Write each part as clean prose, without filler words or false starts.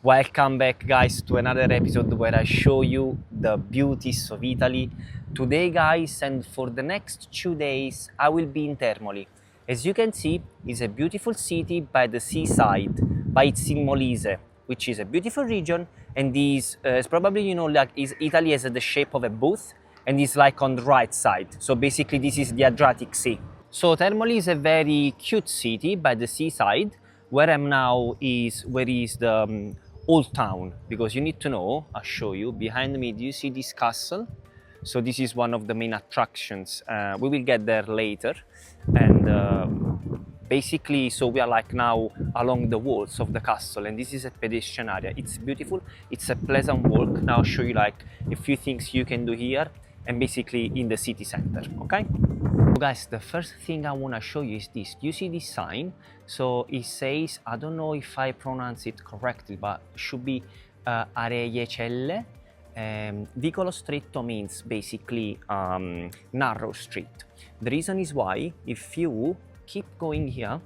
Welcome back guys to another episode where I show you the beauties of Italy. Today guys, and for the next 2 days I will be in Termoli. As you can see, it's a beautiful city by the seaside, but it's in Molise, which is a beautiful region, and is probably, like Italy has the shape of a boot and is like on the right side. So basically this is the Adriatic Sea. So Termoli is a very cute city by the seaside. Where I'm now is where is the old town, because you need to know, I'll show you behind me. Do you see this castle? So this is one of the main attractions. We will get there later, and basically, so we are like now along the walls of the castle, and this is a pedestrian area. It's beautiful, it's a pleasant walk. Now I'll show you like a few things you can do here and basically in the city center. Okay, so guys, the first thing I want to show you is this. Do you see this sign? So it says, I don't know if I pronounce it correctly, but it should be archaeological. Vicolo stretto means basically narrow street. The reason is why, if you keep going here,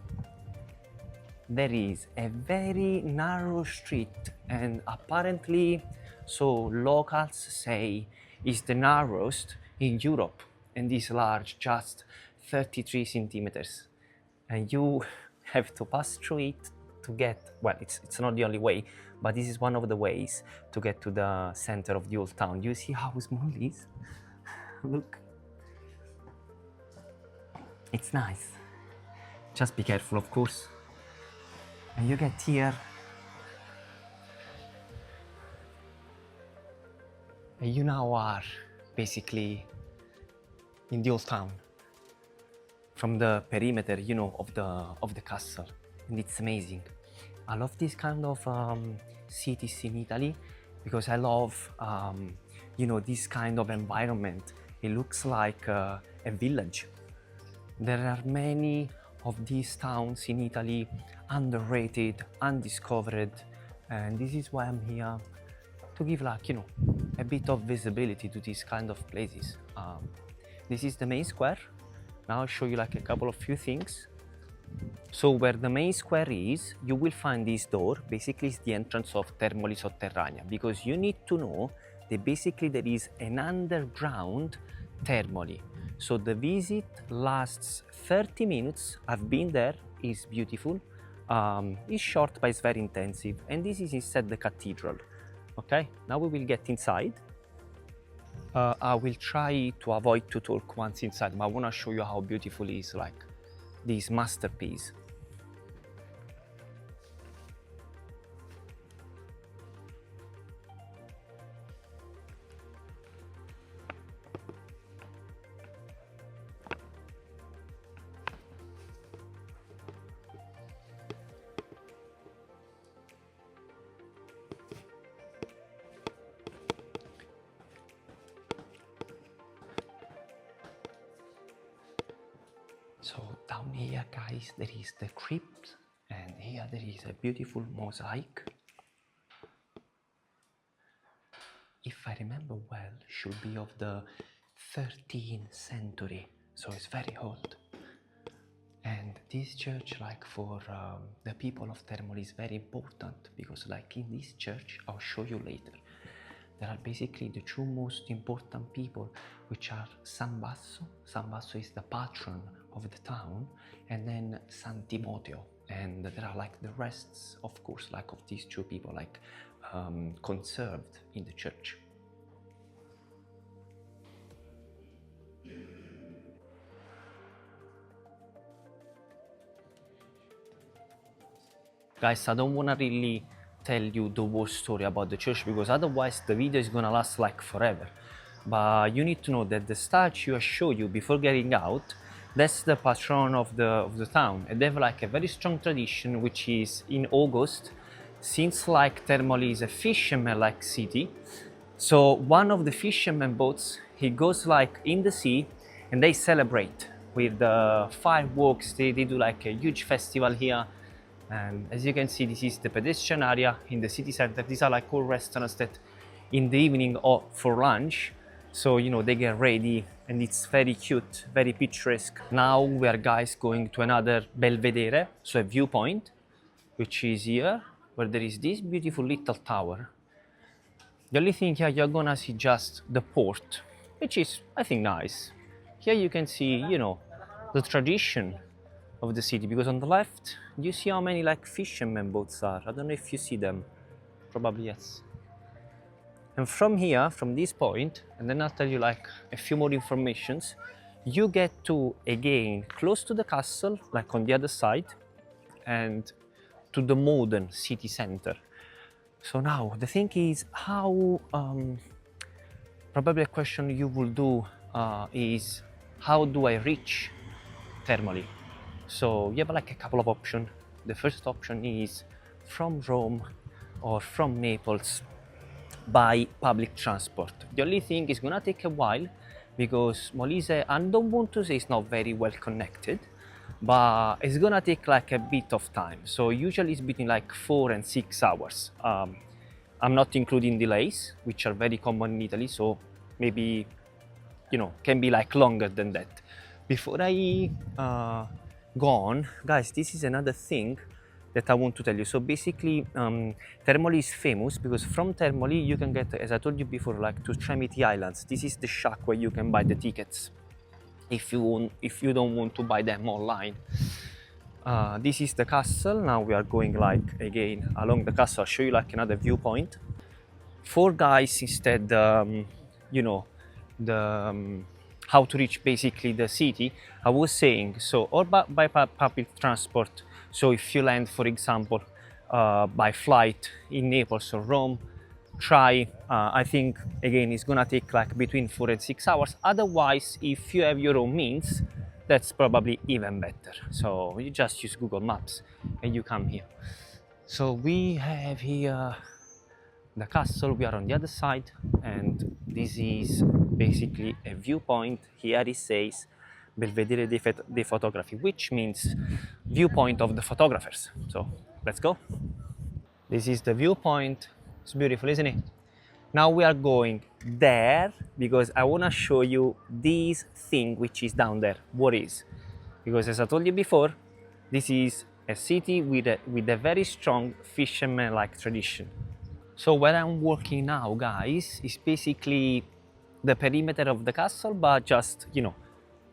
there is a very narrow street, and apparently, so locals say, is the narrowest in Europe, and is large, just 33 centimeters, and you have to pass through it to get, well, it's not the only way, but this is one of the ways to get to the center of the old town. You see how small it is? Look, it's nice. Just be careful, of course. And you get here, and you now are basically in the old town from the perimeter, of the castle, and it's amazing. I love this kind of cities in Italy because I love, this kind of environment. It looks like a village. There are many of these towns in Italy underrated, undiscovered, and this is why I'm here to give a bit of visibility to these kind of places. This is the main square. Now I'll show you a couple of few things. So where the main square is, you will find this door. Basically it's the entrance of Termoli Sotterranea, because you need to know that basically there is an underground Termoli. So the visit lasts 30 minutes. I've been there, it's beautiful. It's short but it's very intensive, and this is instead the cathedral. Okay, now we will get inside. I will try to avoid to talk once inside, but I want to show you how beautiful it is, like this masterpiece. So down here, guys, there is the crypt, and here there is a beautiful mosaic. If I remember well, should be of the 13th century, so it's very old. And this church, for the people of Termoli, is very important, because in this church, I'll show you later, there are basically the two most important people, which are San Basso. San Basso is the patron of the town, and then San Timoteo. And there are the rests, of course, of these two people, conserved in the church. Guys, I don't want to really tell you the whole story about the church, because otherwise the video is gonna last forever. But you need to know that the statue I showed you before getting out, that's the patron of the town, and they have a very strong tradition, which is in August, since Termoli is a fisherman city. So one of the fishermen boats, he goes in the sea, and they celebrate with the fireworks. They do a huge festival here. And as you can see, this is the pedestrian area in the city center. These are all restaurants that in the evening or for lunch, so they get ready, and it's very cute, very picturesque. Now we are, guys, going to another belvedere, so a viewpoint, which is here, where there is this beautiful little tower. The only thing here you're gonna see just the port, which is, I think, nice. Here you can see, you know, the tradition of the city, because on the left you see how many like fishermen boats are. I don't know if you see them, probably yes. And from here, from this point, and then I'll tell you like a few more informations, you get to again close to the castle, like on the other side, and to the modern city center. So now the thing is, how probably a question you will do is, how do I reach Termoli? So you have like a couple of options. The first option is from Rome or from Naples by public transport. The only thing is gonna take a while, because Molise, I don't want to say it's not very well connected, but it's gonna take like a bit of time. So usually it's between like 4 and 6 hours. I'm not including delays, which are very common in Italy, so maybe, you know, can be like longer than that. Before I go on, guys, this is another thing that I want to tell you. So basically, Termoli is famous because from Termoli you can get, as I told you before, like to Tremiti Islands. This is the shack where you can buy the tickets if you don't want to buy them online. This is the castle. Now we are going like again along the castle. I'll show you like another viewpoint. For guys instead, you know, the how to reach basically the city, I was saying, so or by public transport. So if you land, for example, by flight in Naples or Rome, try, I think again it's gonna take like between 4 and 6 hours. Otherwise, if you have your own means, that's probably even better. So you just use Google Maps and you come here. So we have here the castle, we are on the other side, and this is basically a viewpoint. Here it says Belvedere dei Fotografi, which means viewpoint of the photographers. So let's go. This is the viewpoint. It's beautiful, isn't it? Now we are going there because I want to show you this thing which is down there. What is? Because as I told you before, this is a city with a very strong fisherman-like tradition. So where I'm working now, guys, is basically the perimeter of the castle, but just, you know,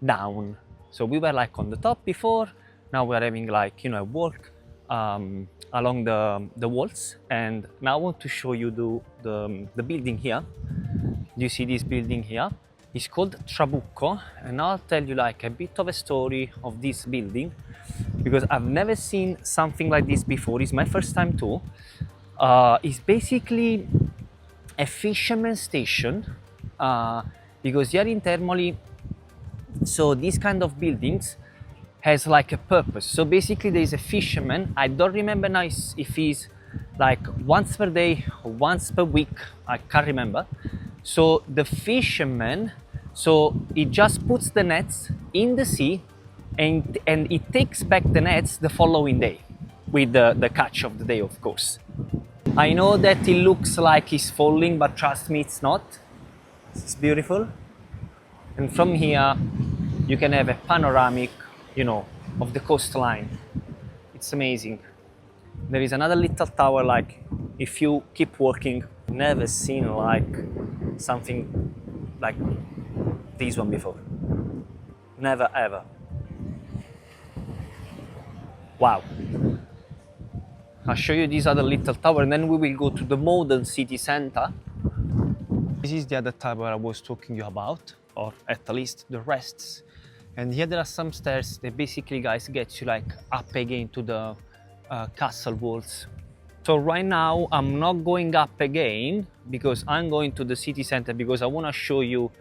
down. So we were like on the top before. Now we're having like, you know, a walk along the walls. And now I want to show you the building here. You see this building here? It's called Trabucco, and I'll tell you like a bit of a story of this building, because I've never seen something like this before. It's my first time too. It's basically a fisherman station, because here in Termoli, so these kind of buildings has like a purpose. So basically there is a fisherman, I don't remember now if he's like once per day or once per week, I can't remember. So the fisherman, so he just puts the nets in the sea and it takes back the nets the following day with the catch of the day, of course. I know that it looks like it's falling, but trust me, it's not. It's beautiful. And from here, you can have a panoramic, you know, of the coastline. It's amazing. There is another little tower, like, if you keep walking, never seen like something like this one before. Never ever. Wow. I'll show you this other little tower and then we will go to the modern city center. This is the other tower I was talking you about, or at least the rests. And here there are some stairs that basically, guys, get you like up again to the castle walls. So right now I'm not going up again because I'm going to the city center, because I want to show you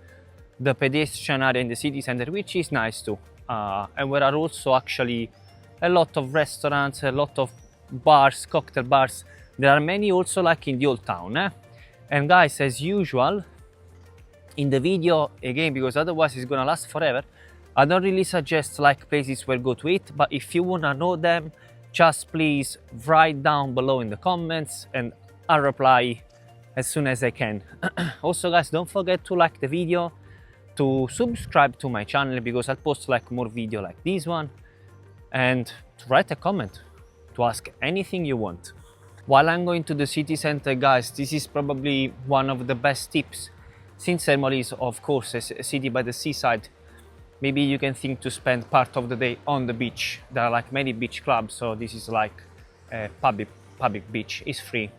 the pedestrian area in the city center, which is nice too. And there are also actually a lot of restaurants, a lot of bars, cocktail bars. There are many also like in the old town. And guys, as usual, in the video, again, because otherwise it's gonna last forever, I don't really suggest like places where go to eat, but if you wanna know them, just please write down below in the comments and I'll reply as soon as I can. Also, guys, don't forget to like the video, to subscribe to my channel, because I'll post like more video like this one, and to write a comment, to ask anything you want. While I'm going to the city center, guys, this is probably one of the best tips. Since Termoli is, of course, a city by the seaside, maybe you can think to spend part of the day on the beach. There are like many beach clubs, so this is like a public beach. It's free.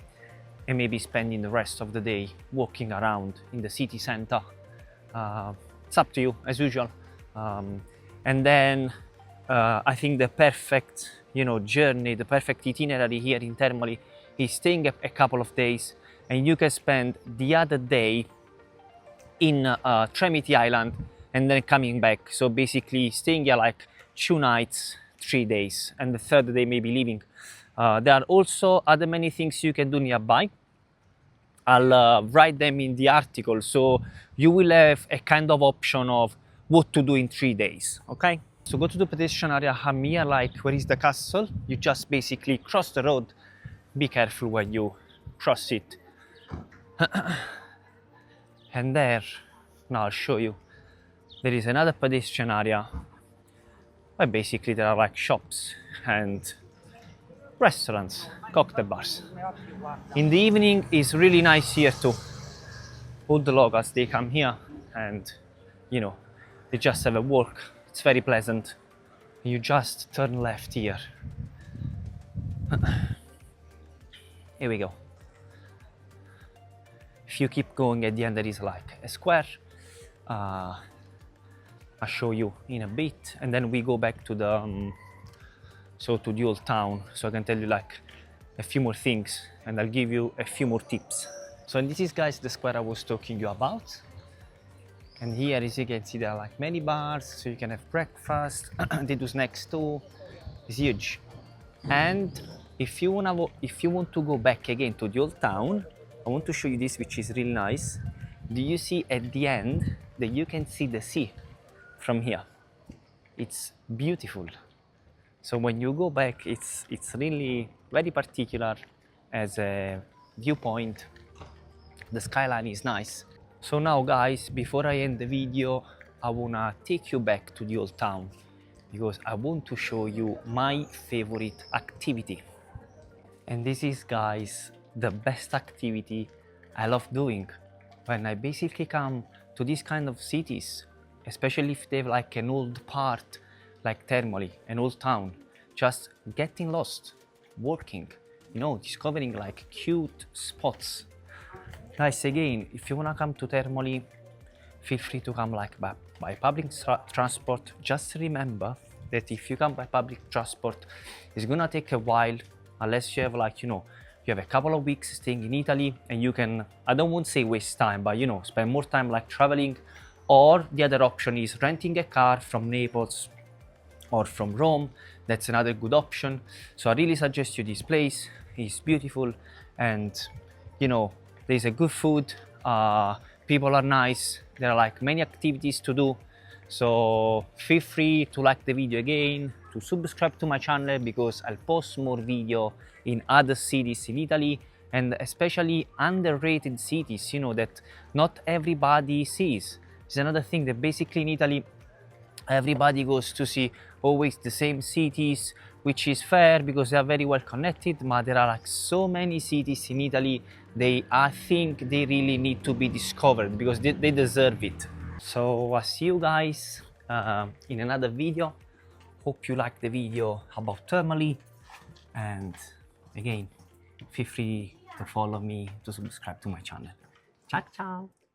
And maybe spending the rest of the day walking around in the city center. It's up to you, as usual. And then I think the perfect, journey, the perfect itinerary here in Termoli is staying a couple of days, and you can spend the other day in Tremiti Island and then coming back. So basically staying here like 2 nights, 3 days, and the third day maybe leaving. There are also other many things you can do nearby. I'll write them in the article, so you will have a kind of option of what to do in 3 days, okay? So go to the pedestrian area. I'm here, like, where is the castle? You just basically cross the road. Be careful when you cross it. And there, now I'll show you, there is another pedestrian area where basically there are like shops and restaurants, cocktail bars. In the evening is really nice here too. All the locals, they come here and they just have a walk. It's very pleasant. You just turn left here. Here we go. If you keep going, at the end there is like a square. I'll show you in a bit, and then we go back to the to the old town, so I can tell you like a few more things, and I'll give you a few more tips. So this is, guys, the square I was talking you about. And here, as you can see, there are like many bars, so you can have breakfast. They do snacks too. It's huge. And if you want to go back again to the old town, I want to show you this, which is really nice. Do you see at the end that you can see the sea from here? It's beautiful. So when you go back, it's really very particular as a viewpoint. The skyline is nice. So now, guys, before I end the video, I wanna take you back to the old town because I want to show you my favorite activity. And this is, guys, the best activity I love doing when I basically come to these kind of cities, especially if they have like an old part like Termoli, an old town. Just getting lost, walking, discovering like cute spots. Guys, again, if you wanna come to Termoli, feel free to come like by public transport. Just remember that if you come by public transport, it's gonna take a while, unless you have like, you have a couple of weeks staying in Italy, and you can, I don't want to say waste time, but spend more time like traveling. Or the other option is renting a car from Naples or from Rome. That's another good option. So I really suggest you this place. It's beautiful, and there's a good food, people are nice, there are like many activities to do. So feel free to like the video again, to subscribe to my channel, because I'll post more video in other cities in Italy, and especially underrated cities, that not everybody sees. It's another thing that basically in Italy, everybody goes to see always the same cities, which is fair because they are very well connected, but there are like so many cities in Italy, I think they really need to be discovered because they deserve it. So I'll see you guys in another video. Hope you liked the video about Termoli, and again, feel free to follow me, to subscribe to my channel. Ciao ciao!